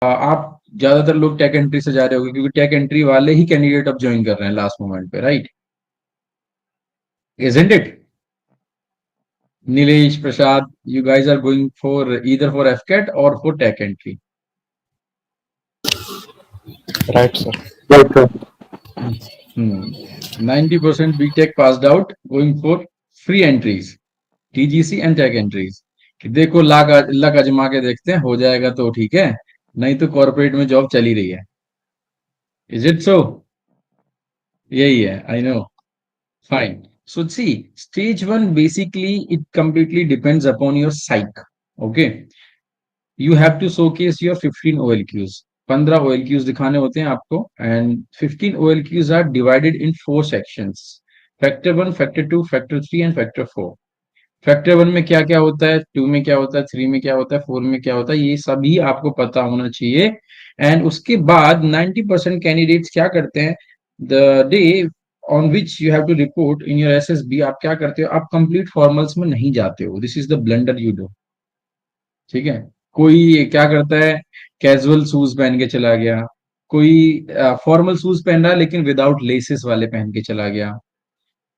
आप ज्यादातर लोग टेक एंट्री से जा रहे होगे क्योंकि टेक एंट्री वाले ही कैंडिडेट अब ज्वाइन कर रहे हैं लास्ट मोमेंट पे, right? Isn't it? Nilesh, Prasad, you guys are going for either for FCAT or for tech entry. Right, sir. Right, sir. 90% BTech passed out, going for free entries, TGC and tech entries. कि देखो luck आजमा के देखते हैं, हो जाएगा तो ठीक है, नहीं तो कॉर्पोरेट में जॉब चली रही है. Is it so? यही है, I know. Fine. So see, stage one basically it completely depends upon your psych. Okay. You have to showcase your 15 OLQs. 15 OLQs दिखाने होते हैं आपको, and 15 OLQs are divided in 4 sections. Factor 1, Factor 2, Factor 3 and Factor 4. Factor 1 में क्या क्या होता है, 2 में क्या होता है, 3 में क्या होता है, 4 में क्या होता है, ये सभी आपको पता होना चाहिए. एंड उसके बाद 90% कैंडिडेट्स क्या करते हैं, the day on which you have to report in your SSB, आप क्या करते हो, आप कंप्लीट फॉर्मल्स में नहीं जाते हो. This is the blunder you do. ठीक है. कोई क्या करता है, कैजुअल शूज पहन के चला गया, कोई फॉर्मल शूज पहन रहा है लेकिन विदाउट लेसेस वाले पहन के चला गया,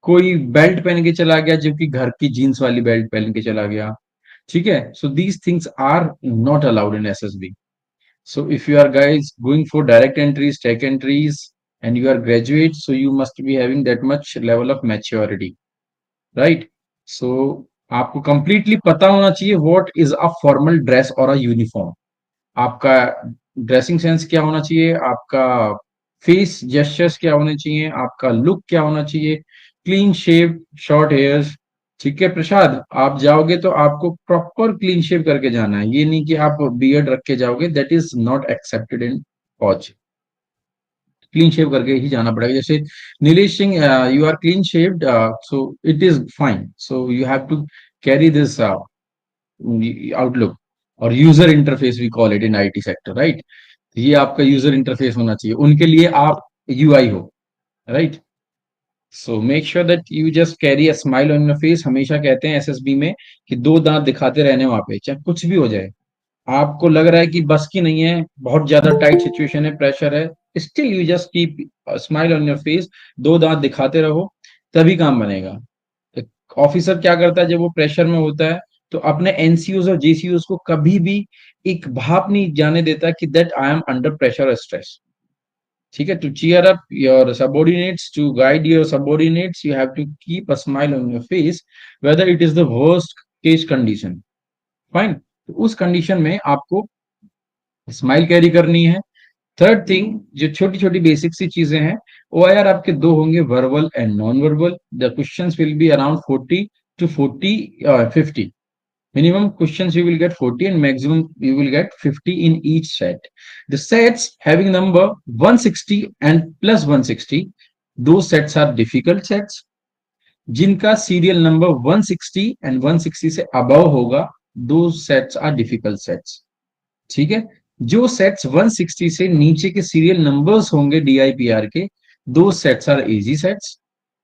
कोई बेल्ट पहन के चला गया जो कि घर की जीन्स वाली बेल्ट पहन के चला गया. ठीक है. So these things are not allowed in SSB. So if you are guys going for direct entries, tech entries, and you are graduate, so you must be having that much level of maturity, right? So आपको completely पता होना चाहिए what is a formal dress or a uniform. आपका dressing sense क्या होना चाहिए, आपका face gestures क्या होने चाहिए, आपका लुक क्या होना चाहिए, क्लीन शेव, शॉर्ट हेयर्स. ठीक है प्रसाद, आप जाओगे तो आपको प्रॉपर क्लीन शेव करके जाना है, ये नहीं कि आप बियर्ड रख के जाओगे, that is not accepted in फौज. क्लीन शेव करके ही जाना पड़ेगा. जैसे Nilesh Singh, you are clean shaved, so it is fine. So you have to carry this outlook और user interface we call it in IT sector, right? ये आपका user interface होना चाहिए, उनके लिए आप UI हो, right? So make sure that you just carry a smile on your face. हमेशा कहते हैं SSB में कि 2 दांत दिखाते रहने वहां पे, चाहे कुछ भी हो जाए. आपको लग रहा है कि बस की नहीं है, बहुत ज्यादा टाइट सिचुएशन है, प्रेशर है, still you just keep smile on your face. 2 दांत दिखाते रहो, तभी काम बनेगा. ऑफिसर क्या करता है जब वो प्रेशर में होता है, तो अपने NCOs और JCOs को कभी भी एक भाप नहीं जाने देता कि that I am under pressure और स्ट्रेस. ठीक है. To cheer up your subordinates, to guide your subordinates, you have to keep a smile on your face whether it is the worst case condition. Fine. तो उस condition में आपको smile carry करनी है. Third thing, जो छोटी छोटी basic सी चीजें हैं, OIR आपके 2 होंगे, verbal and non verbal. The questions will be around 40 to 50. Minimum questions you will get 40 and maximum you will get 50 in each set. The sets having number 160 and plus 160, those sets are difficult sets. जिनका serial number 160 and 160 से above होगा, those sets are difficult sets. ठीक है. जो sets 160 से नीचे के serial numbers होंगे DIPR के, दो sets are easy sets.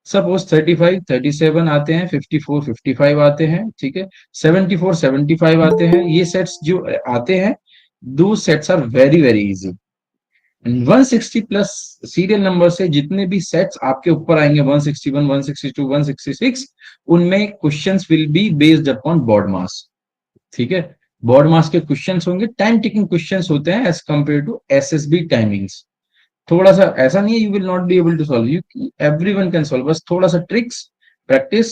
Suppose 35 37 आते हैं, 54 55 आते हैं. ठीक है. 74 75 आते हैं. ये सेट्स जो आते हैं, दो sets are very very easy. 160 plus serial number से जितने भी सेट्स आपके ऊपर आएंगे, 161 162 166, उनमें questions will be based upon board mass. ठीक है. बोर्ड मास के क्वेश्चंस होंगे, टाइम टेकिंग क्वेश्चंस होते हैं as compare to SSB timings. थोड़ा सा ऐसा नहीं है you will not be able to solve, you everyone can solve, बस थोड़ा सा ट्रिक्स प्रैक्टिस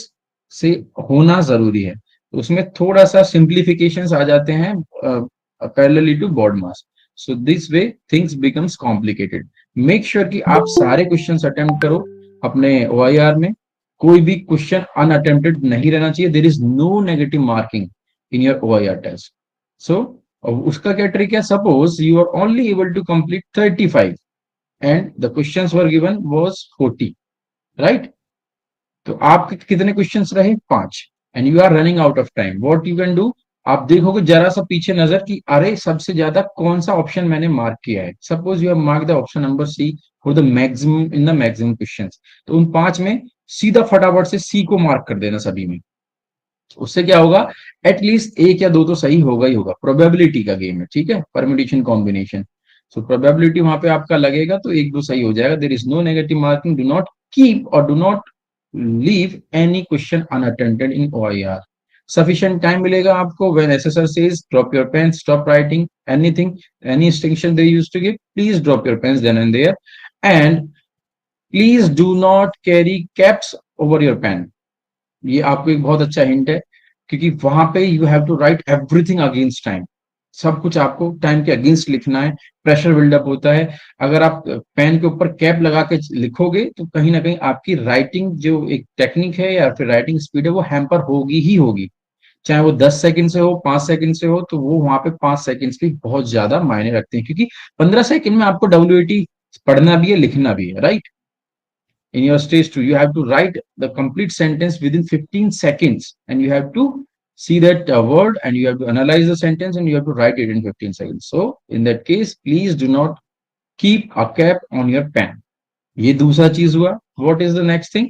से होना जरूरी है. तो उसमें थोड़ा सा सिंप्लीफिकेशंस आ जाते हैं पैरेलली टू बोर्ड मास. So this way things becomes complicated. Make sure कि आप सारे क्वेश्चंस अटेम्प्ट करो अपने OIR में. कोई भी क्वेश्चन अनअटेम्प्टेड नहीं रहना चाहिए. There is no negative marking in your OIR test. So उसका क्या ट्रिक है, suppose you are only able to complete 35 and the questions were given was 40, right? तो आप कितने क्वेश्चंस रहे, 5, and you are running out of time. What you can do, आप देखोगे जरा सा पीछे नजर कि अरे सबसे ज्यादा कौन सा ऑप्शन मैंने मार्क किया है. Suppose you have mark the option number C for the maximum in the maximum questions. तो उन 5 में सीधा फटाफट से C को मार्क कर देना सभी में. उससे क्या होगा, एटलीस्ट एक या दो तो सही होगा ही होगा, प्रोबेबिलिटी का गेम है, ठीक है, परम्यूटेशन कॉम्बिनेशन। सो प्रोबेबिलिटी वहां पे आपका लगेगा तो एक दो सही हो जाएगा। There is no negative marking, do not keep or do not leave any question unattended in OIR। Sufficient time मिलेगा आपको, when assessor says drop your pen, stop writing anything, any instruction they used to give, please drop your pens then and there, and please do not carry caps over your pen. ये आपको एक बहुत अच्छा hint है, क्योंकि वहां पे you have to write everything against time. सब कुछ आपको टाइम के अगेंस्ट लिखना है, प्रेशर बिल्डअप होता है। अगर आप पेन के ऊपर कैप लगा के लिखोगे तो कहीं ना कहीं आपकी राइटिंग जो एक टेक्निक है या फिर राइटिंग स्पीड है वो हैम्पर होगी ही होगी। चाहे वो 10 सेकंड से हो, 5 सेकंड से हो, तो वो वहां पे 5 सेकंड भी बहुत ज्यादा मायने रखते हैं, क्योंकि 15 सेकंड में आपको WAT पढ़ना भी है, लिखना भी है, right. In your stage 2 you have to write the complete sentence within 15 seconds, and you have to see that word, and you have to analyze the sentence, and you have to write it in 15 seconds. So in that case, please do not keep a cap on your pen. ये दूसरा चीज हुआ। What is the next thing?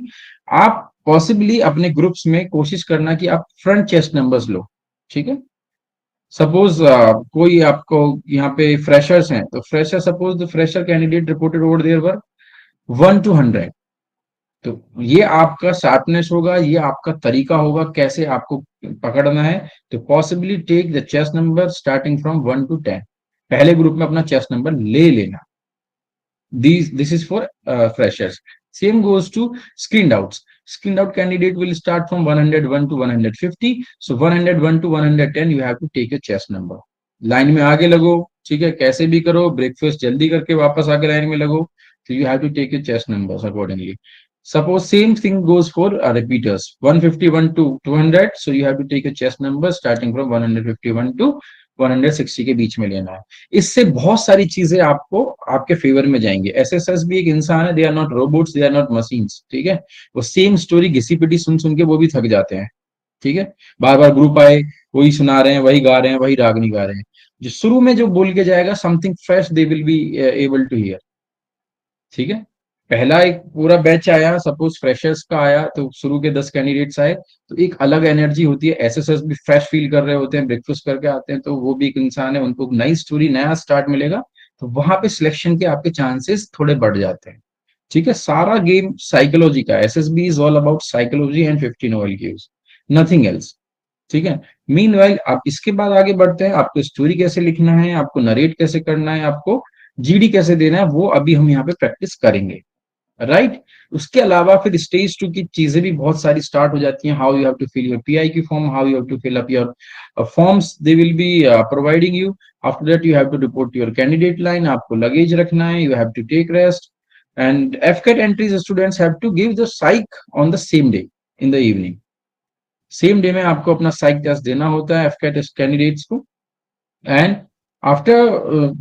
आप possibly अपने groups में कोशिश करना कि आप फ्रंट चेस्ट नंबर्स लो, ठीक है। सपोज कोई आपको यहाँ पे फ्रेशर्स हैं, तो fresher, suppose the fresher candidate reported over their work 1 to 100। तो ये आपका शार्पनेस होगा, ये आपका तरीका होगा कैसे आपको पकड़ना है। तो possibly take the chest number starting from 1 to 10। पहले ग्रुप में अपना चेस नंबर ले लेना। This is for freshers. Same goes to screen outs. Screened out candidate will start from 101 to 150. So 101 to 110 you have to take a chess number. Line में आगे लगो, ठीक है, कैसे भी करो, ब्रेकफास्ट जल्दी करके वापस आके लाइन में लगो। So you have to take your chess numbers accordingly. Suppose same thing goes for repeaters, 151 to 200. So you have to take a chess number starting from 151 to 160 के बीच में लेना है। इससे बहुत सारी चीजें आपको आपके फेवर में जाएंगे। एसएसएस भी एक इंसान है, they are not robots, they are not machines, ठीक है। वो सेम स्टोरी घिसी पिटी सुन सुन के वो भी थक जाते हैं, ठीक है। बार बार ग्रुप आए, वही सुना रहे हैं, वही गा रहे हैं, वही रागनी गा रहे हैं। जो शुरू में जो बोल के जाएगा something fresh, they will be able to hear, ठीक है। पहला एक पूरा बैच आया, सपोज फ्रेशर्स का आया, तो शुरू के 10 कैंडिडेट्स आए, तो एक अलग एनर्जी होती है। एसएसएस भी फ्रेश फील कर रहे होते हैं, ब्रेकफास्ट करके आते हैं, तो वो भी एक इंसान है, उनको नई स्टोरी, नया स्टार्ट मिलेगा। तो वहां पे सिलेक्शन के आपके चांसेस थोड़े बढ़ जाते हैं, ठीक है। सारा गेम साइकोलॉजी का, SSB is all about psychology and 15 OLQs, nothing else, ठीक है। मीनवाइल आप इसके बाद आगे बढ़ते हैं, आपको स्टोरी कैसे लिखना है, आपको नरेट कैसे करना है, आपको जीडी कैसे देना है, वो अभी हम यहाँ पे प्रैक्टिस करेंगे, राइट। उसके अलावा फिर स्टेज 2 की चीजें भी बहुत सारी स्टार्ट हो जाती हैं। How you have to fill your PIQ form, how you have to fill up your forms, they will be providing you. After that you have to report your candidate line, आपको luggage रखना है, you have to take rest, and FCAT entries students have to give the psych on the same day in the evening. Same day में आपको अपना psych test देना होता है FCAT candidates को। And after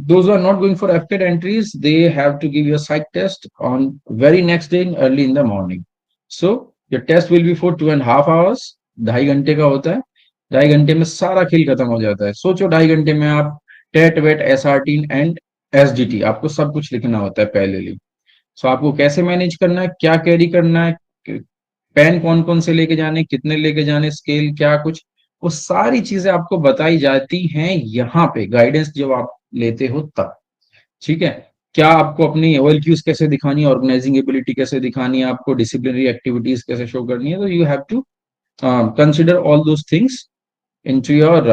those who are not going for FCAT entries, they have to give your psych test on very next day early in the morning. So your test will be for 2.5 hours। 2.5 घंटे का होता है। 2.5 घंटे में सारा खेल खत्म हो जाता है। सोचो 2.5 घंटे में आप टेट वेट SRT एंड SGT आपको सब कुछ लिखना होता है पहले लिए। सो आपको कैसे मैनेज करना है, क्या कैरी करना है, पेन कौन कौन से लेके जाने, कितने लेके जाने, स्केल क्या कुछ, वो सारी चीजें आपको बताई जाती हैं यहाँ पे गाइडेंस जब आप लेते हो तब, ठीक है। क्या आपको अपनी OLQs कैसे दिखानी है, ऑर्गेनाइजिंग एबिलिटी कैसे दिखानी है, आपको डिसिप्लिनरी एक्टिविटीज कैसे शो करनी है, तो you have to consider all those things into your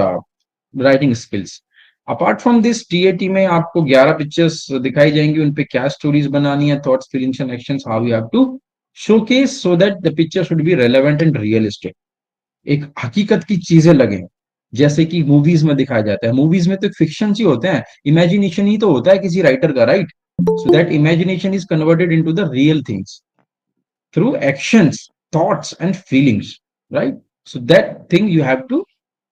writing skills. Apart from this TAT में आपको 11 पिक्चर्स दिखाई जाएंगी, उन पे क्या स्टोरीज बनानी है, thoughts feelings and actions, how you have to showcase so that the picture should be relevant and realistic. एक हकीकत की चीजें लगे, जैसे कि मूवीज में दिखाया जाता है। मूवीज में तो फिक्शन ही होते हैं, इमेजिनेशन ही तो होता है किसी राइटर का, right. So that imagination is converted into the real things through actions, thoughts and feelings, right? So that thing you have to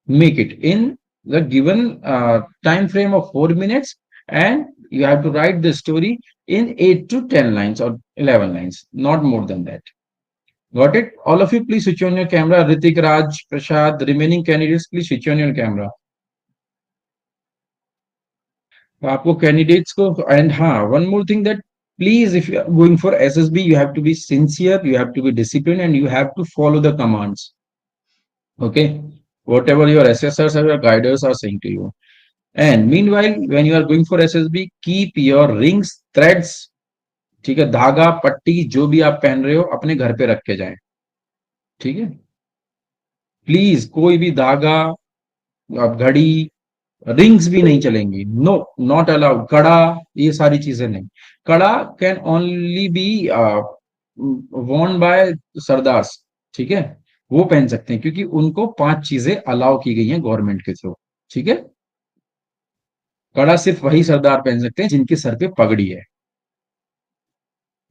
make it in the given time frame of 4 minutes, and you have to write the story in 8 to 10 lines or 11 lines, not more than that. Got it? All of you, please switch on your camera. Ritik, Raj, Prashad, the remaining candidates, please switch on your camera. तो आपको candidates को, and हाँ, one more thing that please, if you are going for SSB, you have to be sincere, you have to be discipline, and you have to follow the commands. Okay, whatever your assessors or your guiders are saying to you. And meanwhile, when you are going for SSB, keep your rings, threads, ठीक है, धागा पट्टी जो भी आप पहन रहे हो अपने घर पे रख के जाएं, ठीक है। प्लीज कोई भी धागा, आप घड़ी, रिंग्स भी नहीं चलेंगी, नो, नॉट अलाउड। कड़ा, ये सारी चीजें नहीं। कड़ा can only B Warne bye sardars, ठीक है, वो पहन सकते हैं क्योंकि उनको 5 चीजें अलाउ की गई हैं गवर्नमेंट के थ्रू, ठीक है। कड़ा सिर्फ वही सरदार पहन सकते हैं जिनके सर पे पगड़ी है।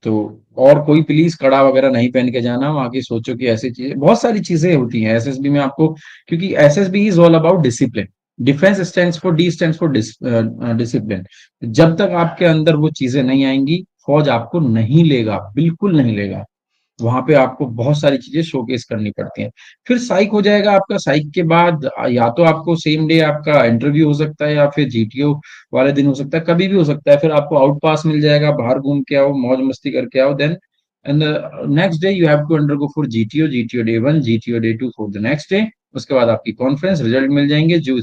तो और कोई प्लीज कड़ा वगैरह नहीं पहन के जाना वहां की, सोचो कि ऐसी चीजें, बहुत सारी चीजें होती हैं एसएसबी में आपको, क्योंकि SSB is all about discipline. Defence stands for, D stands for discipline. जब तक आपके अंदर वो चीजें नहीं आएंगी, फौज आपको नहीं लेगा, बिल्कुल नहीं लेगा। वहां पे आपको बहुत सारी चीजें शोकेस करनी पड़ती हैं। फिर साइक हो जाएगा आपका, साइक के बाद या तो आपको सेम डे आपका इंटरव्यू हो सकता है, या फिर जीटीओ वाले दिन हो सकता है, कभी भी हो सकता है। फिर आपको आउट पास मिल जाएगा, बाहर घूम के आओ, मौज मस्ती करके आओ। Then and next day you have to undergo for GTO, GTO day 1, GTO day 2 for the next day. उसके बाद आपकी कॉन्फ्रेंस रिजल्ट मिल जाएंगे, जो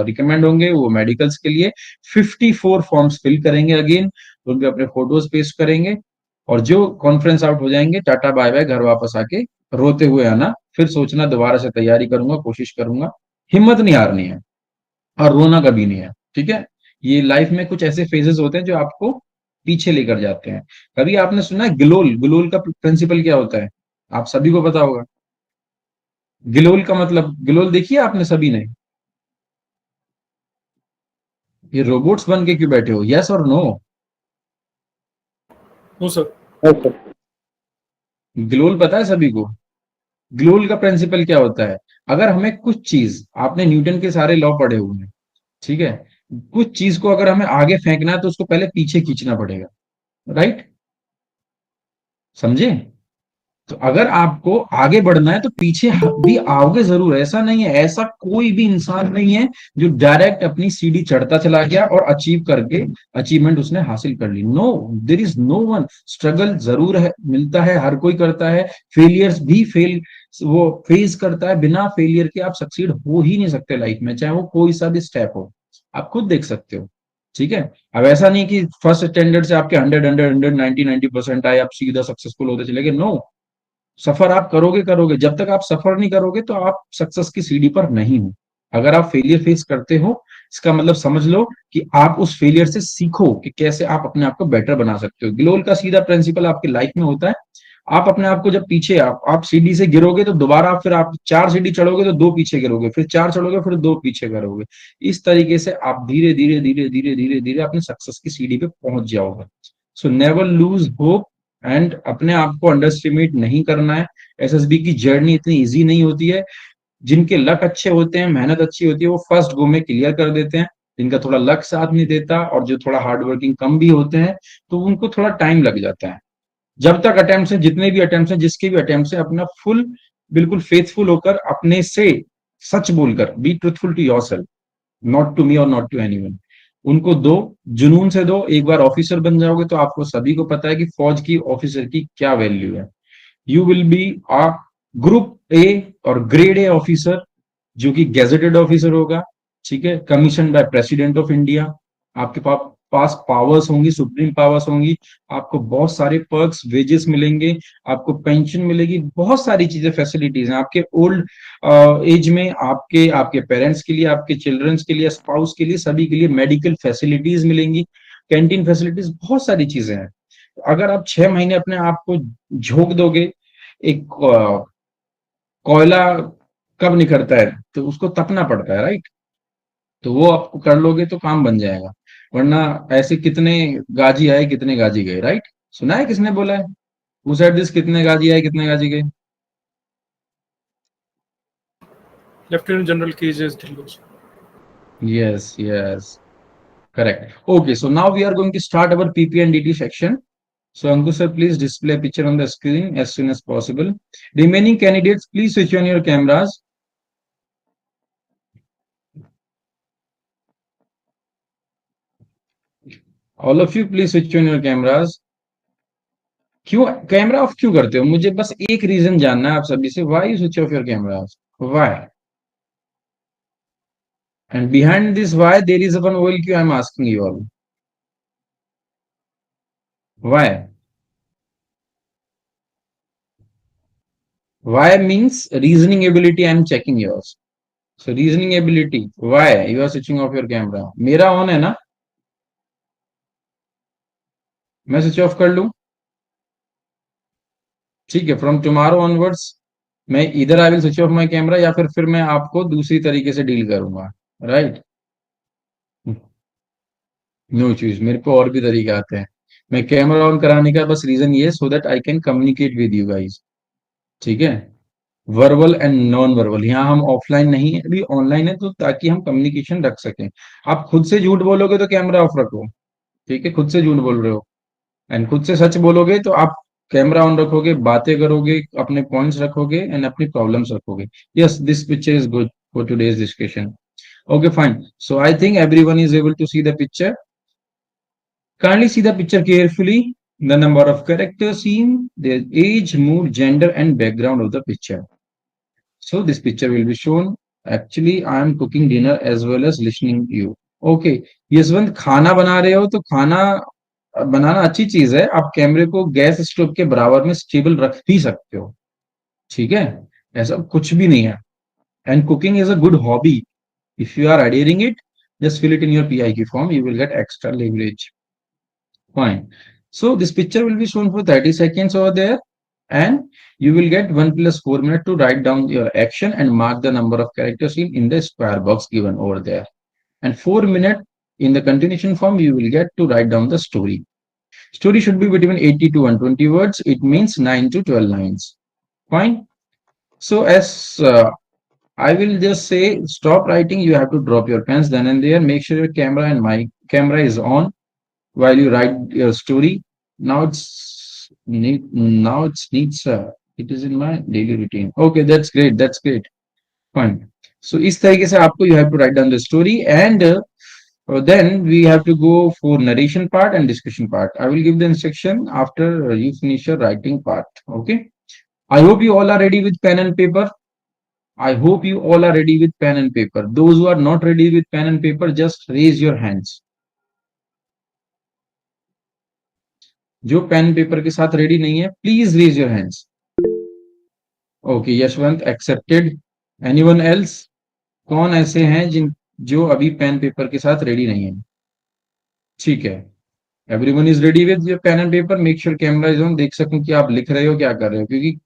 रिकमेंड होंगे वो मेडिकल्स के लिए। 54 फॉर्म्स फिल करेंगे अगेन, उन पे अपने फोटोज पेस्ट करेंगे, और जो कॉन्फ्रेंस आउट हो जाएंगे, टाटा बाय बाय, घर वापस आके रोते हुए आना। फिर सोचना दोबारा से तैयारी करूंगा, कोशिश करूंगा। हिम्मत नहीं हारनी है, और रोना कभी नहीं है, ठीक है। ये लाइफ में कुछ ऐसे फेजेस होते हैं जो आपको पीछे लेकर जाते हैं। कभी आपने सुना है गिलोल, गिलोल का प्रिंसिपल क्या होता है? आप सभी को पता होगा। गिलोल का मतलब, गिलोल देखिए आपने सभी ने। ये रोबोट्स बन के क्यों बैठे हो, यस और नो? No sir. गिलोल पता है सभी को? ग्लोल का प्रिंसिपल क्या होता है? अगर हमें कुछ चीज, आपने न्यूटन के सारे लॉ पढ़े हुए हैं, ठीक है, कुछ चीज को अगर हमें आगे फेंकना है तो उसको पहले पीछे खींचना पड़ेगा, राइट? समझे? तो अगर आपको आगे बढ़ना है तो पीछे भी आओगे जरूर, ऐसा नहीं है, ऐसा कोई भी इंसान नहीं है जो डायरेक्ट अपनी सीढ़ी चढ़ता चला गया और अचीव करके अचीवमेंट उसने हासिल कर ली। No, there is no one. Struggle जरूर है, मिलता है, हर कोई करता है। फेलियर्स भी फेल, वो फेस करता है। बिना फेलियर के आप सक्सीड हो ही नहीं सकते लाइफ में, चाहे वो कोई सा भी स्टेप हो। आप खुद देख सकते हो, ठीक है। अब ऐसा नहीं कि फर्स्ट स्टैंडर्ड से आपके 100 90% आए, आप सीधा सक्सेसफुल होते चले गए, नो। सफर आप करोगे करोगे, जब तक आप सफर नहीं करोगे तो आप सक्सेस की सीढ़ी पर नहीं हो। अगर आप फेलियर फेस करते हो, इसका मतलब समझ लो कि आप उस फेलियर से सीखो कि कैसे आप अपने आप को बेटर बना सकते हो। ग्लोल का सीधा प्रिंसिपल आपकी लाइफ में होता है, आप अपने आप को जब पीछे, आप सीढ़ी से गिरोगे तो दोबारा फिर आप 4 सीढ़ी चढ़ोगे तो 2 पीछे गिरोगे, फिर 4 चढ़ोगे फिर 2 पीछे गिरोगे। इस तरीके से आप धीरे धीरे धीरे धीरे धीरे धीरे अपने सक्सेस की सीढ़ी पे पहुंच जाओगे। So never lose hope, and अपने आप को अंडर एस्टिमेट नहीं करना है। एसएसबी की जर्नी इतनी इजी नहीं होती है। जिनके लक अच्छे होते हैं, मेहनत अच्छी होती है, वो फर्स्ट गो में क्लियर कर देते हैं। जिनका थोड़ा लक साथ नहीं देता और जो थोड़ा हार्ड वर्किंग कम भी होते हैं, तो उनको थोड़ा टाइम लग जाता है। जब तक अटेम्प्ट है, जितने भी अटेम्प्ट है, जिसके भी अटेम्प्ट है, अपना फुल, बिल्कुल फेथफुल होकर, अपने से सच बोलकर, be truthful to yourself, not to me और नॉट टू एनीवन। उनको दो, जुनून से दो। एक बार ऑफिसर बन जाओगे तो आपको सभी को पता है कि फौज की ऑफिसर की क्या वैल्यू है। You will be a group A और ग्रेड ए ऑफिसर, जो कि गेजेटेड ऑफिसर होगा, ठीक है, commission by president of India. आपके पास पावर्स होंगी, सुप्रीम पावर्स होंगी। आपको बहुत सारे पर्क्स, वेजेस मिलेंगे, आपको पेंशन मिलेगी, बहुत सारी चीजें, फैसिलिटीज हैं आपके ओल्ड एज में। आपके आपके पेरेंट्स के लिए, आपके चिल्ड्रंस के लिए, स्पाउस के लिए, सभी के लिए मेडिकल फैसिलिटीज मिलेंगी, कैंटीन फैसिलिटीज, बहुत सारी चीजें हैं। अगर आप 6 महीने अपने आप को झोंक दोगे, एक कोयला कब निकलता है तो उसको तपना पड़ता है, राइट? तो वो आप कर लोगे तो काम बन जाएगा। वरना ऐसे कितने गाजी आए कितने गाजी गए, राइट? सुना है किसने बोला है? Who said this? कितने गाजी आए कितने गाजी गए? लेफ्टिनेंट जनरल के जे S Dhillon sir. Yes, yes, correct. Okay, so now we are going to start our PP and DT section. So Ankush sir, please display picture on the screen as soon as possible. Remaining candidates, please switch on your cameras. All of you, please switch on your cameras. क्यों camera off क्यों करते हो? मुझे बस एक reason जानना है आप सभी से, why you switch off your cameras? Why? And behind this why there is one OLQ I'm asking you all. Why? Why means reasoning ability I'm checking yours. So reasoning ability. Why you are switching off your camera? मेरा on है ना? मैं switch off कर लूं? ठीक है, from tomorrow onwards मैं इधर I will switch off my camera या फिर मैं आपको दूसरी तरीके से डील करूंगा, राइट? नो इश्यूज, मेरे को और भी तरीके आते हैं। मैं कैमरा ऑन कराने का बस रीजन ये है so that I can communicate with you guys. ठीक है, वर्बल एंड नॉन वर्बल, यहाँ हम ऑफलाइन नहीं है अभी ऑनलाइन है, तो ताकि हम कम्युनिकेशन रख सकें। आप खुद से झूठ बोलोगे तो कैमरा ऑफ रखो। ठीक है, खुद से झूठ बोल रहे हो एंड खुद से सच बोलोगे तो आप कैमरा ऑन रखोगे, बातें करोगे, अपने पॉइंट्स रखोगे एंड अपनी प्रॉब्लम्स रखोगे। Yes, this picture is good for today's discussion. Okay, fine. So I think everyone is able to see the picture. Kindly see the picture carefully. The number of characters seen, their age, mood, gender, and background of the picture. So this picture will be shown. Actually, I am cooking dinner as well as listening to you. Okay, Yashwant खाना बना रहे हो तो खाना बनाना अच्छी चीज है, आप कैमरे को गैस स्टोव के बराबर में स्टेबल रख भी सकते हो। ठीक है, ऐसा कुछ भी नहीं है। And cooking is a good hobby. If you are adhering it, just fill it in your PIQ form. You will get extra leverage. Fine. So this picture will be shown for 30 seconds over there, and you will get 1 plus 4 minutes to write down your action and mark the number of characters in the square box given over there. And 4 minutes in the continuation form, you will get to write down the story. Story should be between 80 to 120 words. It means 9 to 12 lines. Fine. So as I will just say stop writing. You have to drop your pens then and there. Make sure your camera and my camera is on while you write your story. Now it's needs it is in my daily routine. Okay, that's great. That's great. Fine. So इस तरीके से आपको you have to write down the story and then we have to go for narration part and discussion part. I will give the instruction after you finish your writing part. Okay. I hope you all are ready with pen and paper. I hope you all are ready with pen and paper. Those who are not ready with pen and paper, just raise your hands. जो pen paper के साथ ready नहीं है, please raise your hands. Okay, Yashwant accepted. Anyone else? कौन ऐसे हैं जिन जो अभी पेन पेपर के साथ रेडी नहीं है? ठीक है, everyone is ready with your pen and paper. Make sure camera is on, देख सकूं कि आप लिख रहे हो क्या कर रहे हो, क्योंकि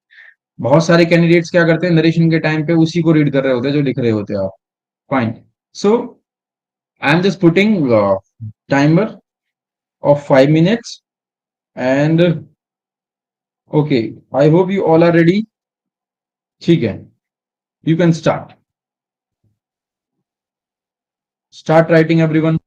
बहुत सारे कैंडिडेट्स क्या करते हैं नरेशन के टाइम पे उसी को रीड कर रहे होते हैं जो लिख रहे होते हैं आप। Fine. So I am just putting timer of 5 minutes and okay, I hope you all are ready. ठीक है, you can start writing everyone.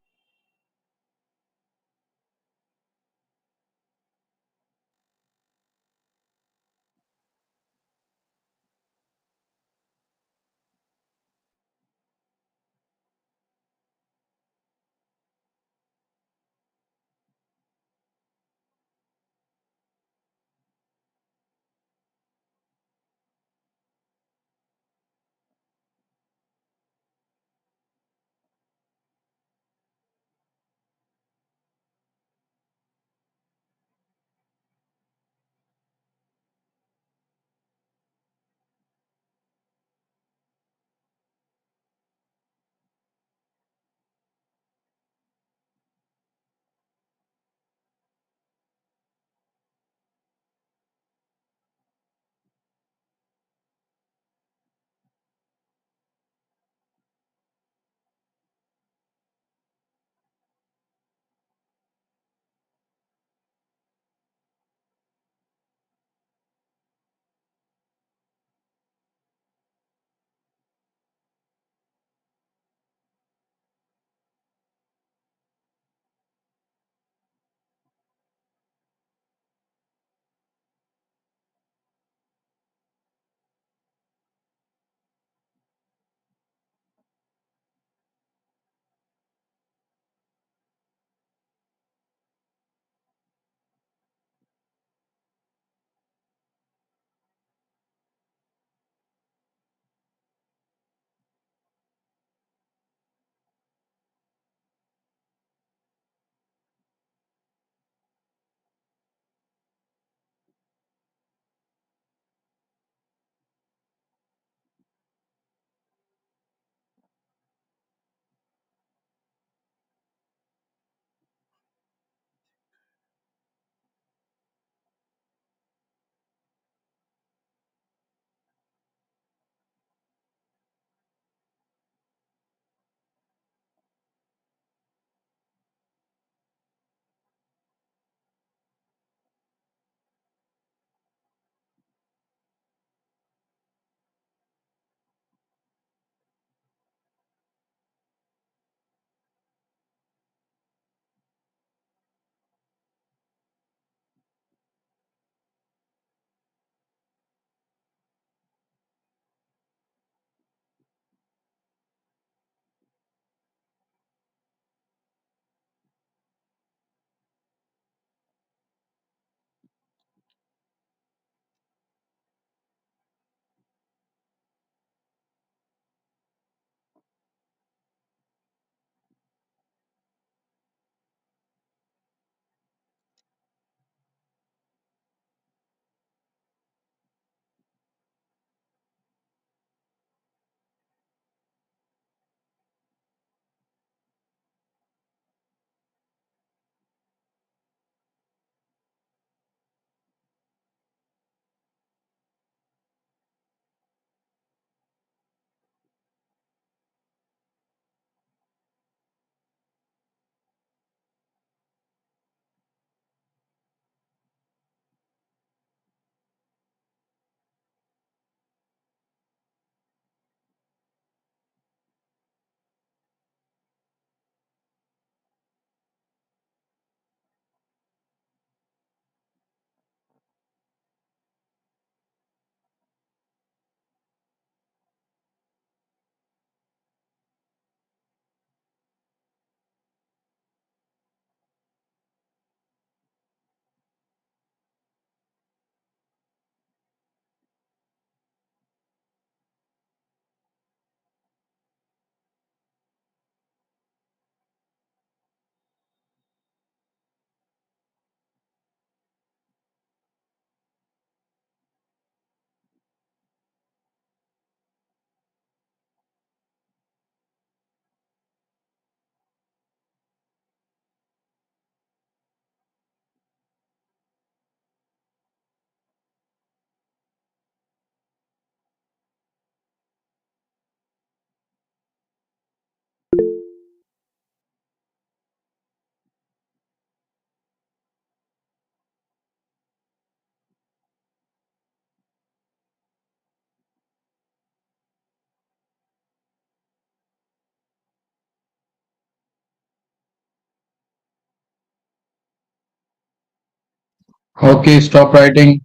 Okay, stop writing.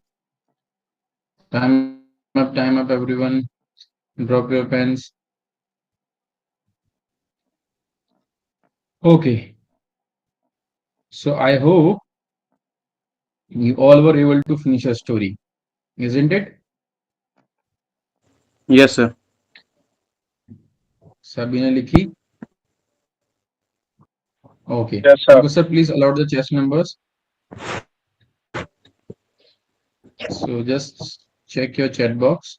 Time up, everyone. Drop your pens. Okay, so I hope you all were able to finish a story, isn't it? Yes, sir. सभी ने लिखी? Okay. Yes, sir. Ankur sir, please allow the chess numbers. So just check your chat box.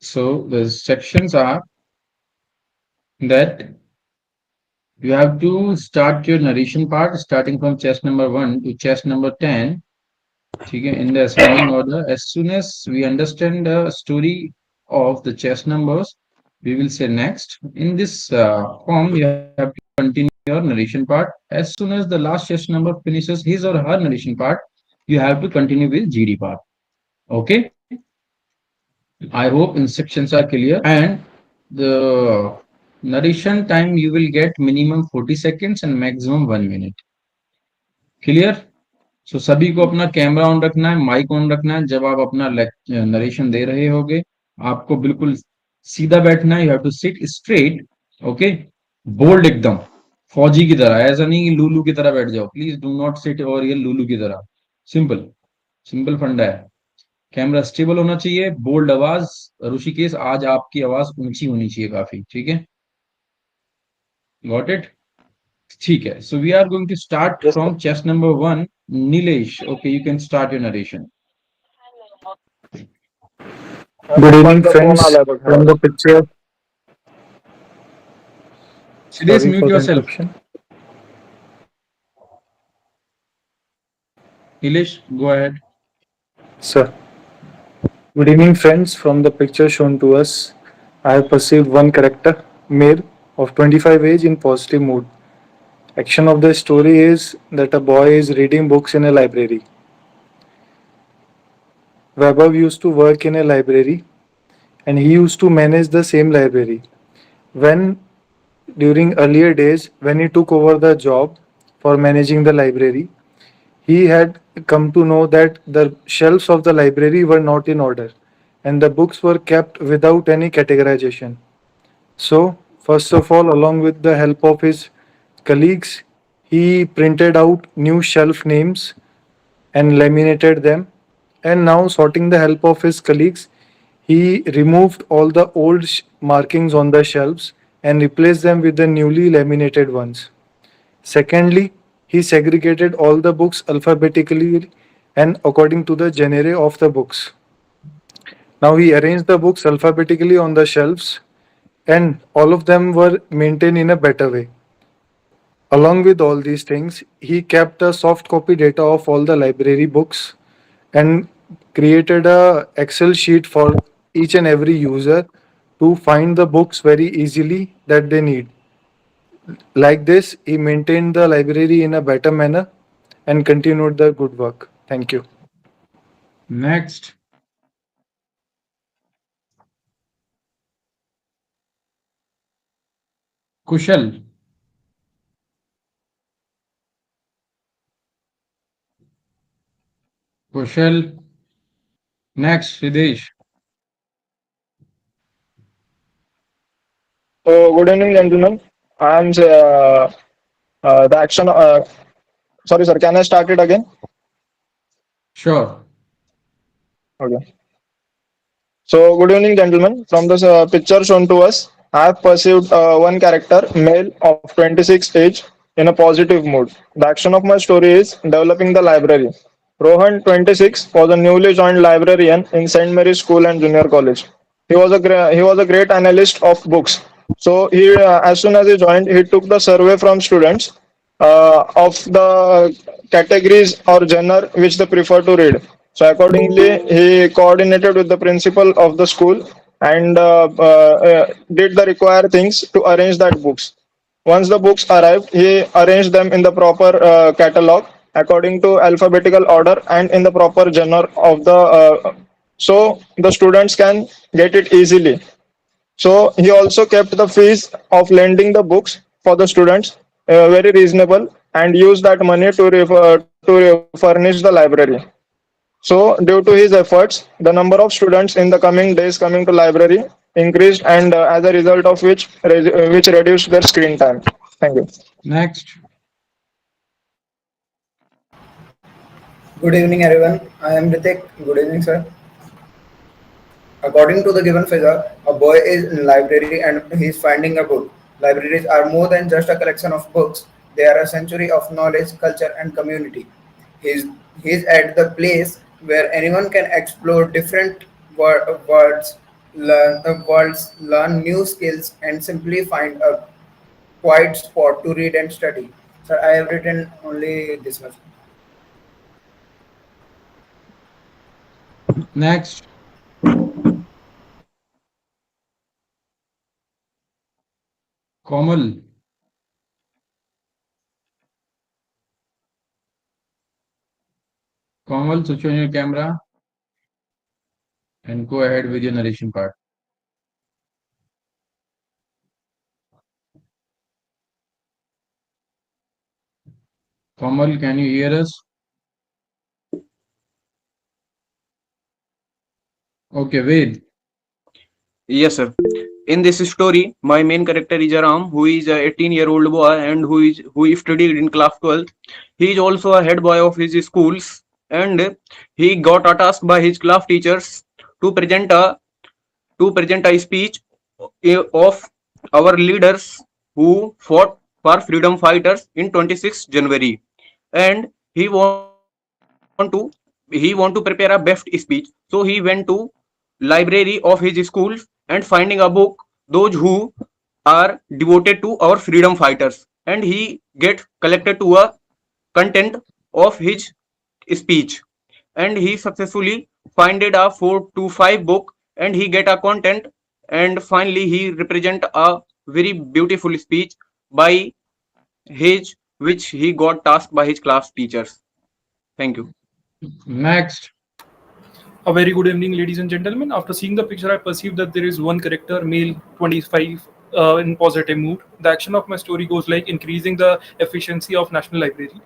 So the sections are that you have to start your narration part starting from chess number 1 to chess number 10. Okay, in the ascending order. As soon as we understand the story of the chess numbers, we will say next. In this form, you have to continue your narration part. As soon as the last chess number finishes his or her narration part, you have to continue with GD part. Okay. I hope instructions are clear. And the narration time you will get minimum 40 seconds and maximum 1 minute. Clear? सो सभी को अपना camera on रखना है, mic on रखना है जब आप अपना नरेशन दे रहे होगे। आपको बिल्कुल सीधा बैठना है, you have to sit straight. Okay, bold एकदम फौजी की तरह, ऐसा नहीं कि लूलू की तरह बैठ जाओ। प्लीज डू नॉट सिट और ये लूलू की तरह। सिंपल सिंपल फंडा है। कैमरा स्टेबल होना चाहिए, बोल्ड आवाज। ऋषिकेश, आज आपकी आवाज ऊंची होनी चाहिए काफी, ठीक है? Got it? ठीक है, so we are going to start Yes, from chess number 1. Nilesh, okay, you can start your narration. good evening, friends. From the picture, Nilesh, sorry mute for the yourself. interruption. Nilesh, go ahead. Sir, good evening, friends. From the picture shown to us, I have perceived one character, Mir, of 25 age in positive mood. Action of the story is that a boy is reading books in a library. Vaibhav used to work in a library and he used to manage the same library. When during earlier days, when he took over the job for managing the library, he had come to know that the shelves of the library were not in order and the books were kept without any categorization. So, first of all, along with the help of his colleagues, he printed out new shelf names and laminated them. And now, sorting the help of his colleagues, he removed all the old markings on the shelves and replaced them with the newly laminated ones. Secondly, he segregated all the books alphabetically and according to the genre of the books. Now he arranged the books alphabetically on the shelves and all of them were maintained in a better way. Along with all these things, he kept a soft copy data of all the library books and created a Excel sheet for each and every user to find the books very easily that they need. Like this, he maintained the library in a better manner and continued the good work. Thank you. Next. Kushal. Kushal. Next, Siddhesh. So, good evening, gentlemen. I'm the action. Sorry, sir. Can I start it again? Sure. Okay. So, good evening, gentlemen. From the picture shown to us, I have perceived one character, male of 26 age, in a positive mood. The action of my story is developing the library. Rohan, 26, was a newly joined librarian in St. Mary's School and Junior College. He was a great analyst of books. So he, as soon as he joined, he took the survey from students of the categories or genre which they prefer to read. So accordingly, he coordinated with the principal of the school and did the required things to arrange that books. Once the books arrived, he arranged them in the proper catalog according to alphabetical order and in the proper genre of the so the students can get it easily. So he also kept the fees of lending the books for the students, very reasonable, and use that money to furnish the library. So, due to his efforts, the number of students in the coming days coming to library increased, and as a result of which reduced their screen time. Thank you. Next. Good evening, everyone. I am Ritik. Good evening, sir. According to the given figure, a boy is in library and he is finding a book. Libraries are more than just a collection of books. They are a century of knowledge, culture, and community. He is at the place where anyone can explore different worlds, learn new skills, and simply find a quiet spot to read and study. Sir, I have written only this much. Next. Komal. Komal, switch on your camera and go ahead with your narration part. Komal, can you hear us? Okay, Ved. Yes, sir. In this story, my main character is Aram, who is a 18-year-old boy and who studied in class 12. He is also a head boy of his schools, and he got a task by his class teachers to present a speech of our leaders who fought for freedom fighters in 26 January, and he want to prepare a best speech. So he went to library of his school and finding a book those who are devoted to our freedom fighters, and he get collected to a content of his speech, and he successfully finded a 4 to 5 book, and he get a content, and finally he represent a very beautiful speech by his which he got tasked by his class teachers. Thank you. Next. A very good evening, ladies and gentlemen. After seeing the picture, I perceive that there is one character, male 25, in positive mood. The action of my story goes like increasing the efficiency of National Library.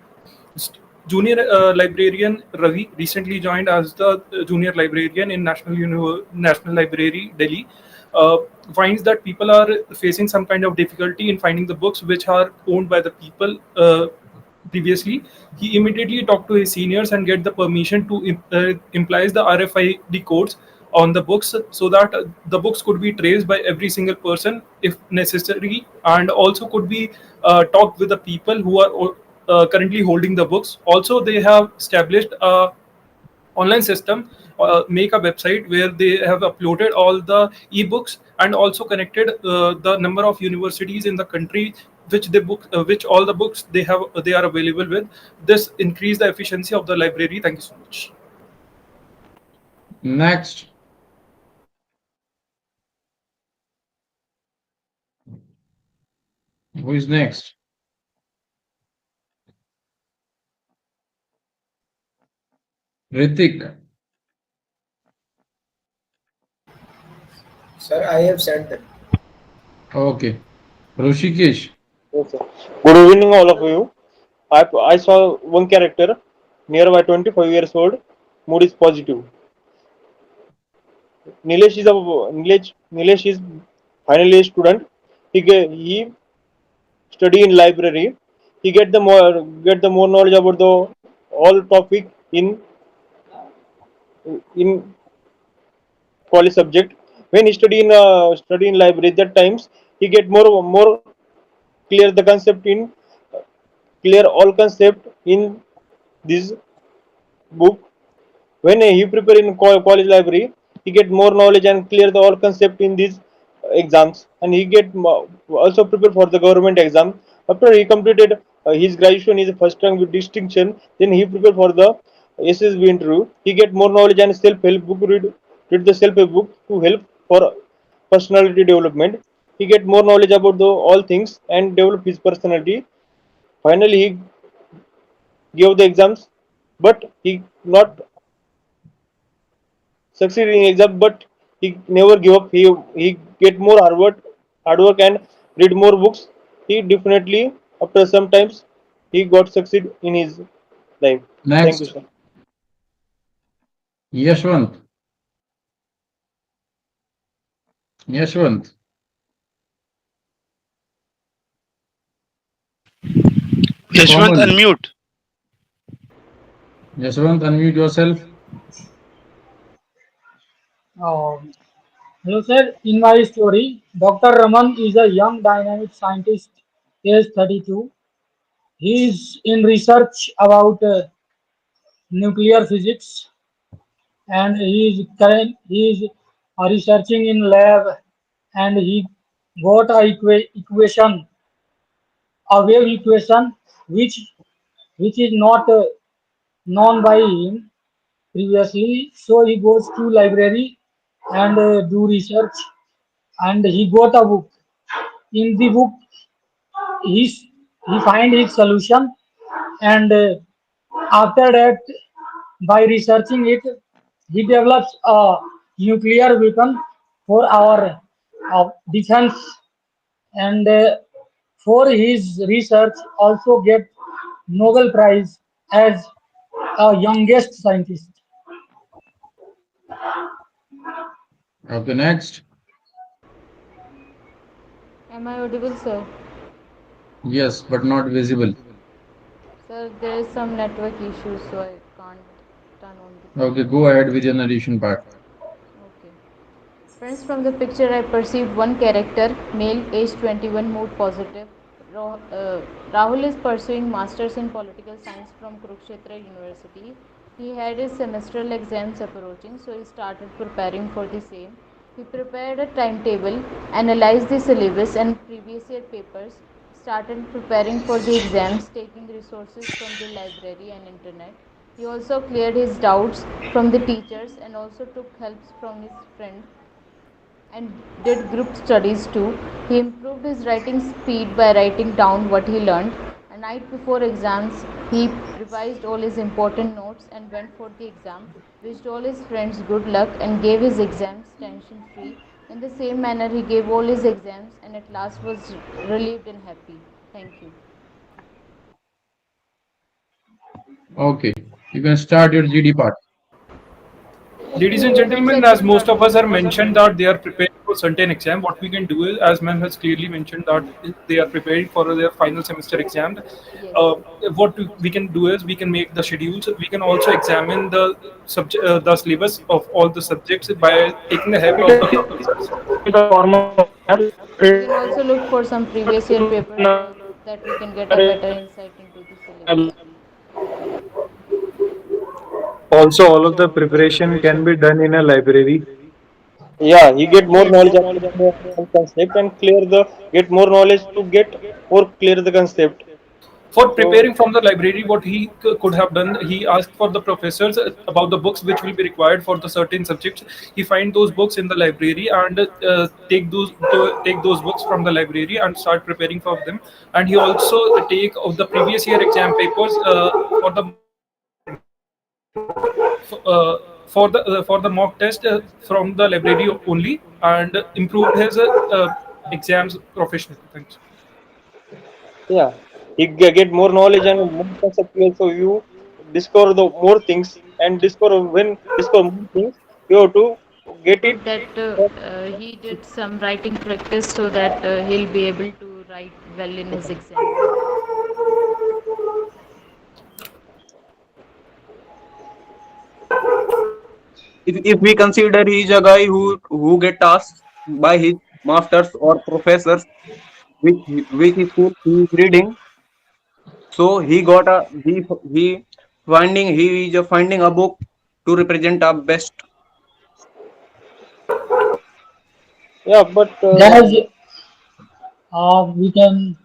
Junior librarian Ravi recently joined as the junior librarian in National Library, Delhi. Uh, Finds that people are facing some kind of difficulty in finding the books which are owned by the people previously. He immediately talked to his seniors and get the permission to implies the RFID codes on the books so that the books could be traced by every single person if necessary, and also could be talked with the people who are currently holding the books. Also, they have established a online system, make a website where they have uploaded all the ebooks and also connected the number of universities in the country which all the books they are available with. This increase the efficiency of the library. Thank you so much. Next. Who is next? Ritik. Sir, I have said that. Okay. Rushikesh. Yes, sir. Good evening, all of you. I saw one character, nearby 25 years old. Mood is positive. Nilesh is finally a student. He study in library. He get the more knowledge about the all topic in college subject. When he study in library, that times he get more clear the concept in clear all concept in this book. When he prepare in college library, he get more knowledge and clear the all concept in these exams, and he get also prepare for the government exam. After he completed his graduation is first rank with distinction, then he prepare for the SSB interview. He get more knowledge and self help book read the self help book to help for personality development. He get more knowledge about the all things and develop his personality. Finally, he gave the exams, but he not succeed in exam, but he never give up. He get more hard work and read more books he definitely after some times he got succeed in his life. Thank you, Next, sir. Yashwant. Yashwant, Yashwant, common. unmute. Yashwant, unmute yourself. Um, Hello, sir. In my story, Dr. Raman is a young dynamic scientist, age 32. He is in research about nuclear physics, and he is researching in lab, and he got a equation, a wave equation, which which is not known by him previously. So he goes to library and do research, and he got a book. In the book, he he find his solution, and after that, by researching it, he develops a nuclear weapon for our defense, and for his research also get Nobel Prize as a youngest scientist. Okay, next. Am I audible, sir? Yes, but not visible. Sir, there is some network issue, so I can't turn on the Okay, camera. go ahead with your narration part. Okay. Friends, from the picture, I perceived one character, male, age 21, mood positive. Rahul is pursuing Masters in Political Science from Kurukshetra University. He had his semestral exams approaching, so he started preparing for the same. He prepared a timetable, analyzed the syllabus and previous year papers, started preparing for the exams, taking resources from the library and internet. He also cleared his doubts from the teachers and also took helps from his friend and did group studies too. He improved his writing speed by writing down what he learned. A night before exams, he revised all his important notes and went for the exam, wished all his friends good luck, and gave his exams tension free. In the same manner, he gave all his exams and at last was relieved and happy. Thank you. Okay, you can start your GD part. Ladies and gentlemen, as most of us are mentioned that they are preparing for certain exam, what we can do is, as ma'am has clearly mentioned that they are preparing for their final semester exam. Yes. Uh, what we can do is we can make the schedules. We can also examine the subject, the syllabus of all the subjects by taking the help of the professors. We can also look for some previous year papers so that we can get a better insight into the syllabus. Also, all of the preparation can be done in a library. Yeah, he get more Yes. knowledge about the concept and clear the get more knowledge to get more clear the concept. For So preparing from the library, what he could have done, he asked for the professors about the books which will be required for the certain subjects. He find those books in the library and take those books from the library and start preparing for them. And he also take of the previous year exam papers for the for the mock test from the library only, and improved his exams professionally. Thanks. yeah, he get more knowledge and more conceptual. So you discover the more things and discover when discover more things, you have to get it. That he did some writing practice so that he'll be able to write well in his exam. If we consider he is a guy who get tasked by his masters or professors which school he is reading, so he finding he is finding a book to represent our best. Yeah, but Guys, uh, we can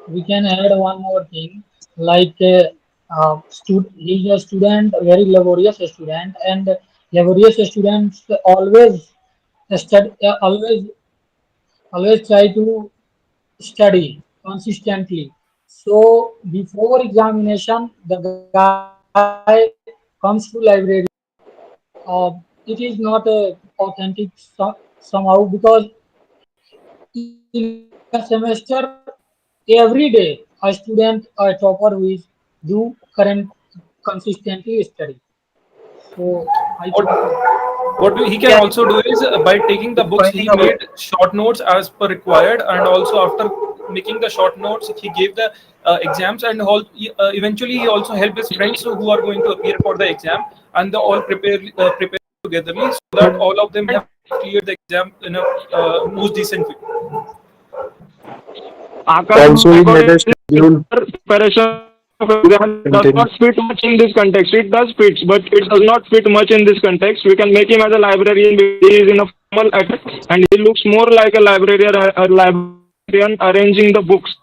we can add one more thing, like he's a student, very laborious student, and laborious students always study, always try to study consistently. So before examination, the guy comes to library. It is not authentic somehow, because in a semester every day a student, a topper will do current consistently study. So I What think he can also do is by taking the books Finding he out. made short notes as per required, and also after making the short notes he gave the exams, and eventually he also helped his friends who are going to appear for the exam, and they all prepare togetherly so that all of them have cleared the exam in a most decent way. Akash, Also, he made a schedule. Preparation of exam does Continue. not fit much in this context. It does fit, but it does not fit much in this context. We can make him as a librarian. He is in a formal attire, and he looks more like a librarian arranging the books.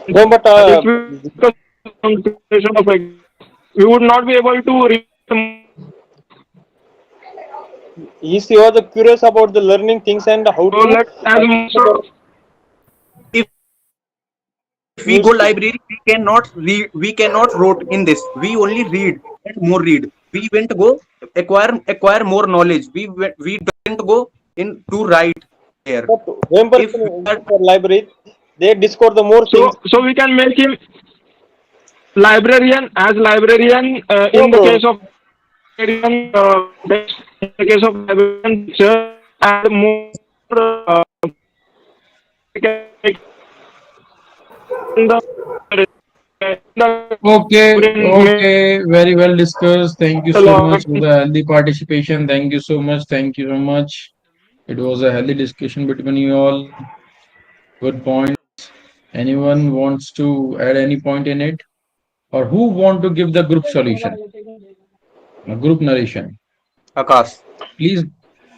No, but If we discuss on preparation of exam, we would not be able to read. he was curious about the learning things and how So to let as most of If we go library, we cannot wrote in this. We only read and more read. We went to go acquire more knowledge. We don't go in to write here. but remember If we are for library they discover the more things. so we can make him librarian No, in the bro. case of librarian in the case of librarian teacher and more we can make in the Okay, make okay, very well discussed. Thank you a so lot. much for the healthy participation. Thank you so much. Thank you so much. It was a healthy discussion between you all. Good points. Anyone wants to add any point in it? Or who want to give the group solution, a group narration? Akash. Please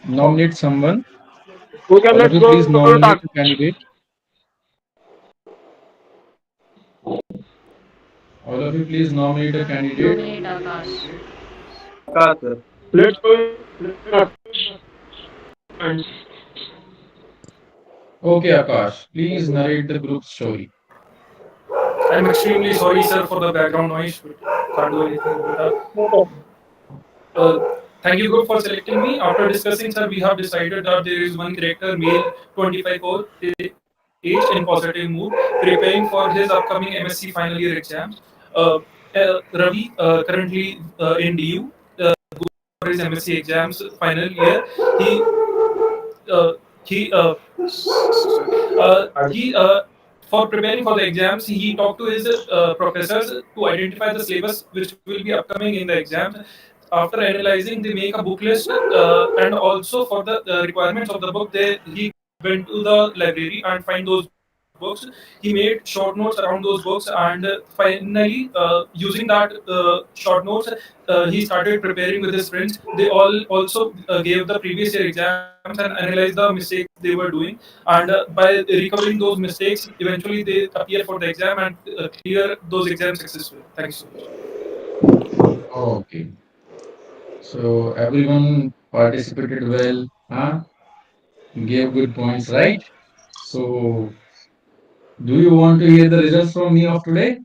nominate someone. Okay, All of let's you, go please to nominate a candidate. All of you, please nominate a candidate. Nominate Akash. Akash, sir. let's go. Okay, Akash, please narrate the group story. I'm extremely sorry, sir, for the background noise. But can't do anything about that. Uh, Thank you, group, for selecting me. After discussing, sir, we have decided that there is one character, male, 25 age, in positive mood, preparing for his upcoming MSc final year exams. Ravi, currently in DU, for his MSc exams final year, he uh, he for preparing for the exams, he talked to his professors to identify the syllabus which will be upcoming in the exams. After analyzing, they make a book list, and also for the requirements of the book, he went to the library and find those books. He made short notes around those books, and finally, using that short notes, he started preparing with his friends. They all also gave the previous year exams and analyzed the mistakes they were doing. And by recovering those mistakes, eventually they appear for the exam and clear those exams successfully. Thank you so much. Okay, so everyone participated well, huh? Gave good points, right? So, do you want to hear the results from me of today?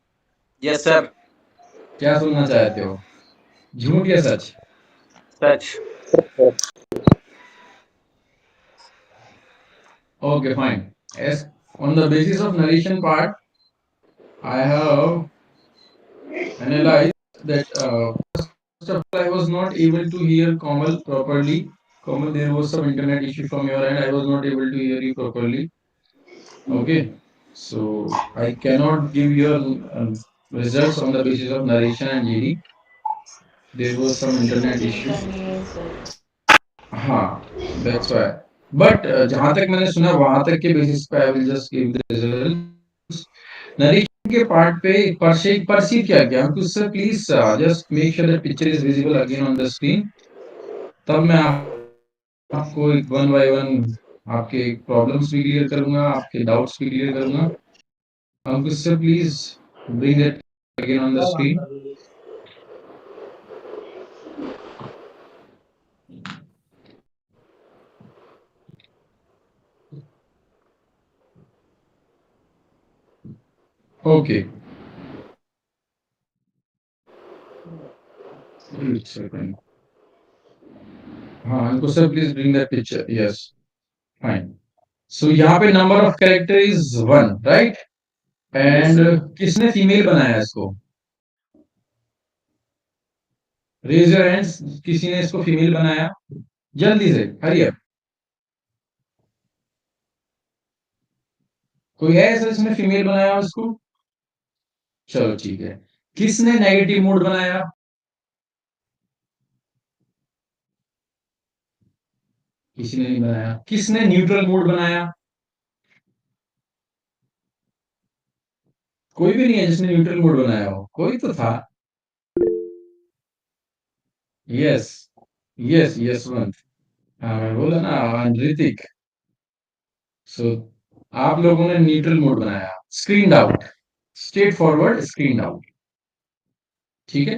Yes, sir. क्या सुनना चाहते हो? झूठ या सच? Such. Okay, fine. As on the basis of narration part, I have analyzed that first of all, I was not able to hear Kamal properly. Kamal, there was some internet issue from your end. I was not able to hear you properly. Okay, so I cannot give your results on the basis of narration and GD. There was some internet issue. हाँ, that's why. But जहाँ तक मैंने सुना वहाँ तक के basis पे I will just give the results. Narration के part पे perceive क्या किया? Ankush sir, please just make sure that picture is visible again on the screen. तब मैं आपको एक one by one आपके problems भी clear करूँगा, आपके doubts भी clear करूँगा. Ankush sir, please bring that again on the screen. Okay. Wait a second. हाँ, Ankush sir, please bring that picture. Yes, fine. So यहाँ पे number of character is one, right? And किसने female बनाया इसको? Raise your hands, किसी ने इसको female बनाया? जल्दी से, हरी अप। कोई है ऐसा जिसने फीमेल बनाया हो इसको? चलो ठीक है। किसने नेगेटिव मूड बनाया? किसी ने नहीं बनाया। किसने न्यूट्रल मूड बनाया? कोई भी नहीं है जिसने न्यूट्रल मूड बनाया हो। कोई तो था। Yes, yes, Yashwant. हाँ, मैं बोला ना, ऋतिक। सो आप लोगों ने न्यूट्रल मोड बनाया, screen out, straight forward screen out. ठीक है।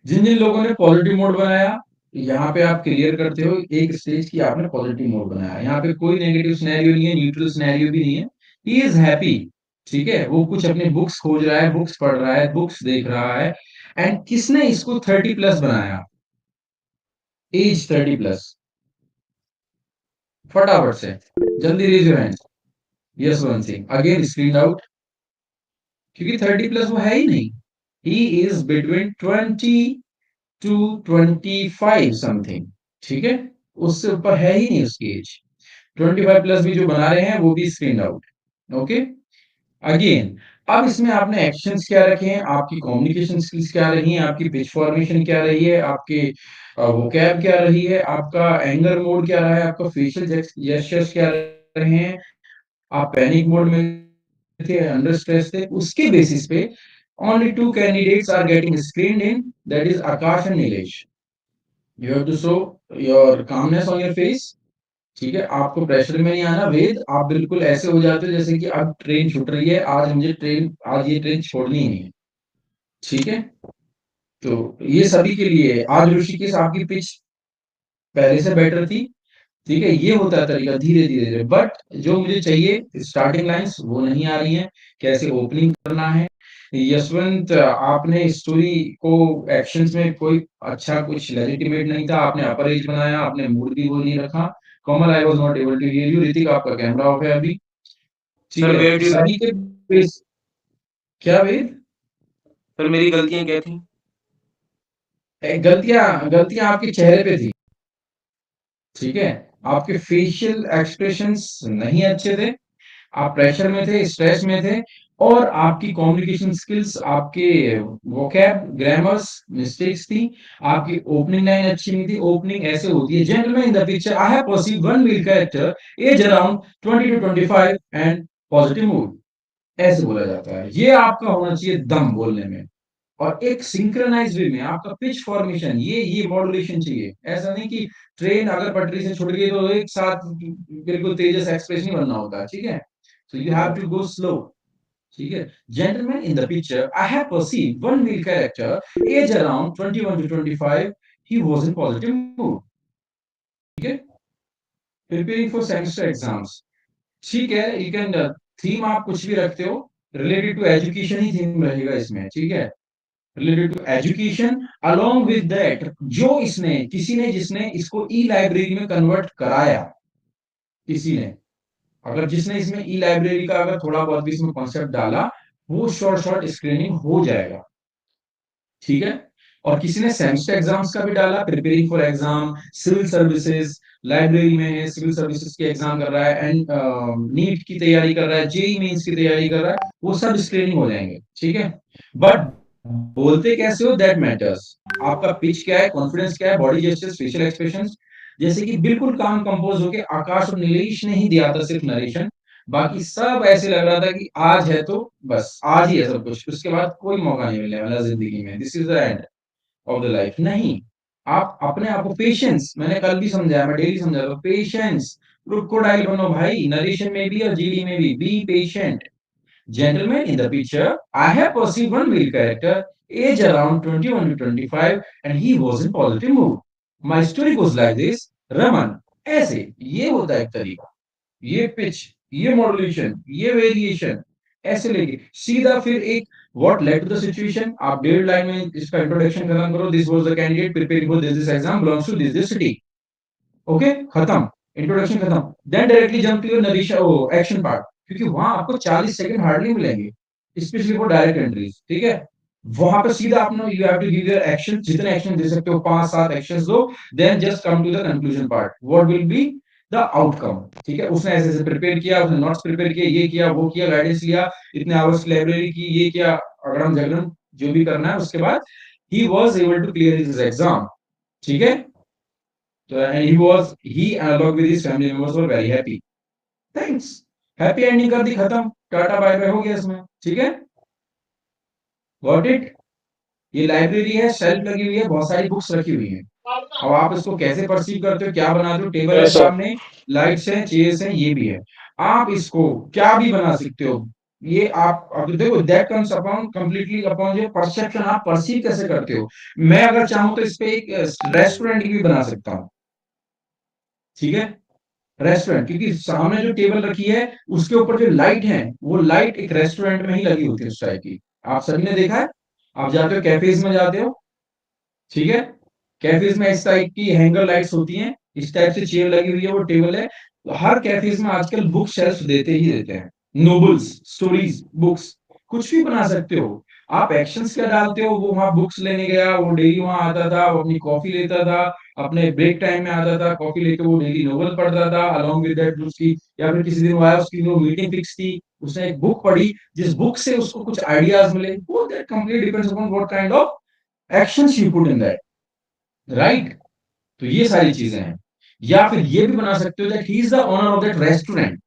जिन जिन लोगों ने पॉजिटिव मोड बनाया, यहाँ पे आप क्लियर करते हो एक स्टेज की आपने पॉजिटिव मोड बनाया। यहाँ पे कोई नेगेटिव सिनेरियो नहीं है, न्यूट्रल सिनेरियो भी नहीं है। He is happy. ठीक है, वो कुछ अपने बुक्स खोज रहा है, बुक्स पढ़ रहा है, बुक्स देख रहा है। एंड किसने इसको 30 प्लस बनाया? Age 30 plus. फटाफट से, जल्दी raise your hand. Yashwant Singh again screen out, क्योंकि 30 प्लस वो है ही नहीं। He is between 20 to 25 something. ठीक है, उससे ऊपर है ही नहीं उसकी एज। 25 प्लस भी जो बना रहे हैं वो भी स्क्रीन आउट। ओके, अगेन अब इसमें आपने एक्शंस क्या रखे हैं, आपकी कम्युनिकेशन स्किल्स क्या रही हैं, आपकी पिच फॉर्मेशन क्या रही है, आपके वोकैब क्या रही है, आपका एंगर मोड क्या रहा है, आपका फेशियल जेस्चर्स क्या रहे हैं, आप पैनिक मोड में थे, अंडर स्ट्रेस थे, उसके बेसिस पे only two candidates are getting screened in, that is Akash and Nilesh. You have to show your calmness on your face. ठीक है, आपको प्रेशर में नहीं आना। वेद, आप बिल्कुल ऐसे हो जाते हो जैसे कि अब ट्रेन छूट रही है, आज ये ट्रेन छोड़नी ही नहीं है। ठीक है, तो ये सभी के लिए है। आज ऋषिकेश आपकी पिच पहले से बेटर थी। ठीक है, ये होता है तरीका, धीरे धीरे। बट जो मुझे चाहिए स्टार्टिंग लाइंस वो नहीं आ रही हैं, कैसे ओपनिंग करना है। यशवंत, आपने स्टोरी को एक्शंस में कोई अच्छा कुछ लेजिटिमेट नहीं था, आपने अपर एज बनाया, आपने मूड भी वो नहीं रखा। Kamal, I was not able to hear you. Hrithik, आपका कैमरा ऑफ है अभी। ठीक सर है, वेट यू, सभी के क्या वेद? सर मेरी गलतियां क्या थी? गलतियां गलतियां आपके चेहरे पे थी। ठीक है, आपके फेशियल एक्सप्रेशंस नहीं अच्छे थे, आप प्रेशर में थे, स्ट्रेस में थे, और आपकी कम्युनिकेशन स्किल्स, आपके वोकैब ग्रामर्स मिस्टेक्स थी, आपकी ओपनिंग लाइन अच्छी नहीं थी। ओपनिंग ऐसे होती है, gentleman in the picture I have perceived one male character, age around 20 to 25 and positive mood, ऐसे बोला जाता है। ये आपका होना चाहिए दम बोलने में, और एक सिंक्रोनाइज वे में आपका पिच फॉर्मेशन, ये मॉड्यूलेशन चाहिए। ऐसा नहीं कि ट्रेन अगर पटरी से छूट गई तो एक साथ बिल्कुल तेजस एक्सप्रेस नहीं बनना होता। ठीक है, so you have to go slow. ठीक है, gentleman in the picture I have perceived one male character, age around 21 to 25, he was in positive mood. ठीक है, preparing for semester exams. ठीक है, you can थीम आप कुछ भी रखते हो, रिलेटेड टू एजुकेशन ही थीम रहेगा इसमें। ठीक है, related to education. Along with that, जो इसने किसी ने जिसने इसको ई लाइब्रेरी में कन्वर्ट कराया, किसी ने, अगर जिसने इसमें ई लाइब्रेरी का अगर थोड़ा बहुत भी इसमें कॉन्सेप्ट डाला, वो शॉर्ट शॉर्ट स्क्रीनिंग हो जाएगा। ठीक है, और किसी ने सेमेस्टर एग्जाम्स का भी डाला, preparing for exam, civil services, library में है, सिविल सर्विसेज के एग्जाम कर रहा है, एंड नीट की तैयारी कर रहा है, जेई मेंस की तैयारी कर रहा है, वो सब स्क्रीनिंग हो जाएंगे। ठीक है, बट बोलते कैसे हो दैट मैटर्स। आपका पिच क्या है, कॉन्फिडेंस क्या है, बॉडी जेस्चर्स, फेशियल एक्सप्रेशंस। जैसे कि बिल्कुल काम कंपोज होके आकाश और नीलेश ने ही दिया था सिर्फ नरेशन, बाकी सब ऐसे लग रहा था कि आज है तो बस आज ही है सब कुछ, उसके बाद कोई मौका नहीं मिलने वाला जिंदगी में, this is the end of the life. नहीं, आप अपने आप को पेशेंस, मैंने कल भी समझाया, मैं डेली समझा रहा हूँ, पेशेंस। क्रोकोडाइल बनो भाई, नरेशन में भी और जीडी में भी, be patient. Gentleman in the picture, I have perceived one male character, age around 21 to 25, and he was in positive mood. My story goes like this, Raman, ऐसे, ये होता है एक तरीका, ये पिच, ये मॉड्यूलेशन, ये वेरिएशन, ऐसे लेके सीधा फिर एक what led to the situation. आप 1.5 लाइन में इसका इंट्रोडक्शन खत्म करो, this was the candidate preparing for this exam, belongs to this city. Okay, खत्म, इंट्रोडक्शन खत्म। Then directly jump to your narration, action part, क्योंकि वहां आपको 40 सेकंड हार्डली मिलेंगे। स्पेशली फॉर डायरेक्ट एंट्रीज, ठीक है। वहां पे सीधा अपना you have to give your action, जितने एक्शन दे सकते हो 5-7 एक्शंस दो, then just come to the conclusion part, what will be the outcome, ठीक है। उसने ऐसे ऐसे प्रिपेयर किया, उसने नोट्स प्रिपेयर किए, ये किया, वो किया, गाइडेंस लिया, इतने आवर्स की लाइब्रेरी की, ये किया, अगड़म झगड़म जो भी करना है, उसके बाद he was able to clear his exam, ठीक है। तो and he along with his family members were very happy, thanks, happy ending कर दी, खत्म, टाटा बाय बाय हो गया इसमें, ठीक है। Got it. ये लाइब्रेरी है, शेल्फ लगी हुई है, बहुत सारी बुक्स रखी हुई हैं। अब आप इसको कैसे परसीव करते हो, क्या बनाते हो, टेबल है Yes, sir. सामने, लाइट्स हैं, चेयर्स हैं, ये भी है, आप इसको क्या भी बना सकते हो। ये आप अब देखो, that comes upon completely upon your perception, आप परसीव कैसे करते हो। मैं अगर चाहूं तो इस पे एक रेस्टोरेंट भी बना सकता हूं, ठीक है, रेस्टोरेंट, क्योंकि सामने जो टेबल रखी है उसके ऊपर जो लाइट है, वो लाइट एक रेस्टोरेंट में ही लगी होती है उस टाइप की। आप सभी ने देखा है, आप जाते हो कैफेज में जाते हो, ठीक है, कैफेज में इस टाइप की हैंगर लाइट्स होती हैं, इस टाइप से चेयर लगी हुई है, वो टेबल है। तो हर कैफेज में आजकल बुक शेल्फ देते ही देते हैं, नोवेल्स, स्टोरीज, बुक्स, कुछ भी बना सकते हो। आप एक्शंस क्या डालते हो, वो वहां बुक्स लेने गया, वो डेली वहां आता था, वो अपनी कॉफी लेता था, अपने ब्रेक टाइम में आता था, कॉफी लेके वो डेली नोवेल पढ़ता था, अलोंग विद दैट उसकी, या फिर किसी दिन वो आया, उसकी वो मीटिंग फिक्स थी, उसने एक बुक पढ़ी, जिस बुक से उसको कुछ आइडियाज मिले, वो that completely depends upon what kind of actions you put in that, right. तो ये सारी चीजें हैं। या फिर ये भी बना सकते हो that he is the owner of that restaurant,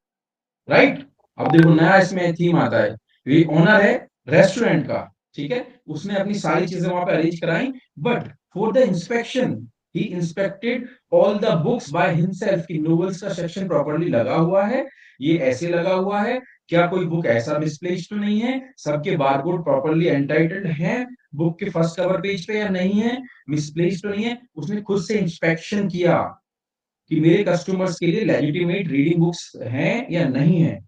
right. अब देखो नया इसमें थीम आता है, ये ओनर है रेस्टोरेंट का, ठीक है, उसने अपनी सारी चीजें वहां पे अरेंज कराई, but for the inspection he inspected all the books by himself, की नोवेल्स का सेक्शन प्रॉपर्ली लगा हुआ है, ये ऐसे लगा हुआ है, क्या कोई बुक ऐसा मिसप्लेस्ड तो नहीं है, सबके बारकोड प्रॉपर्ली एंटाइटल्ड हैं बुक के फर्स्ट कवर पेज पे या नहीं है, मिसप्लेस्ड तो नहीं है। उसने खुद से इंस्पेक्शन किया कि मेरे कस्टमर्स के लिए लेजिटिमेट रीडिंग बुक्स हैं या नहीं है,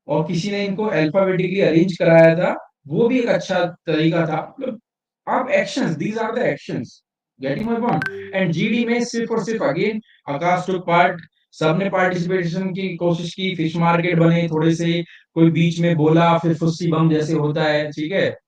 और किसी ने इनको अल्फाबेटिकली अरेंज कराया था, वो भी एक अच्छा तरीका था। मतलब आप actions, these are the actions, getting my point. And GD में सिर्फ और सिर्फ अगेन आकाश टुक पार्ट, सबने पार्टिसिपेशन की कोशिश की, फिश मार्केट बने थोड़े से, कोई बीच में बोला, फिर फुस्सी बम जैसे होता है, ठीक है,